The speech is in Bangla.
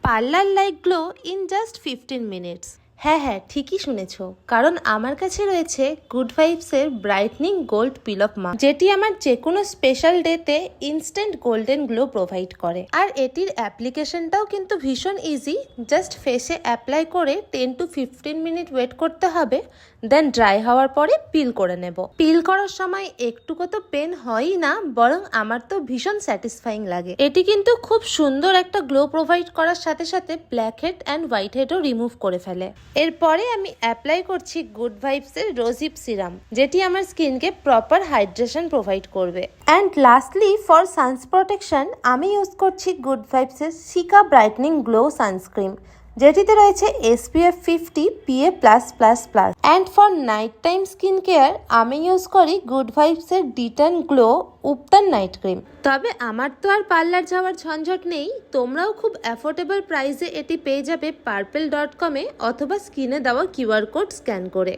Parlour like glow in just 15 minutes. হ্যাঁ, ঠিকই শুনেছ, কারণ আমার কাছে রয়েছে গুড ভাইবসের brightening gold peel off mask, যেটি আমার যে কোনো স্পেশাল ডেতে ইনস্ট্যান্ট গোল্ডেন গ্লো প্রোভাইড করে। আর এটির অ্যাপ্লিকেশনটাও কিন্তু ভীষণ ইজি। জাস্ট ফেসে অ্যাপ্লাই করে 10 to 15 মিনিট ওয়েট করতে হবে, দেন ড্রাই হওয়ার পরে পিল করে নেব। পিল করার সময় একটুকু তো পেন হয়ই না, বরং আমার তো ভীষণ স্যাটিসফাইং লাগে। এটি কিন্তু খুব সুন্দর একটা গ্লো প্রোভাইড করার সাথে সাথে ব্ল্যাক হেড অ্যান্ড হোয়াইট হেডও রিমুভ করে ফেলে। এরপরে আমি অ্যাপ্লাই করছি গুড ভাইবসের রোজিপ সিরাম, যেটি আমার স্কিনকে প্রপার হাইড্রেশন প্রোভাইড করবে। And lastly for sun's protection আমি ইউজ করছি গুড ভাইবসের সিকা ব্রাইটনিং গ্লো সানস্ক্রিন, যেটিতে রয়েছে SPF 50 PA+++। And for night time skin care আমি ইউজ করি গুড ভাইবসের detan glow ubtan night cream. তবে আমার তো আর পার্লার যাওয়ার ঝঞ্ঝট নেই, তোমরাও খুব অ্যাফোর্ডেবল প্রাইসে এটি পেয়ে যাবে purple.com-এ অথবা স্ক্রিনে দেওয়া QR কোড স্ক্যান করে।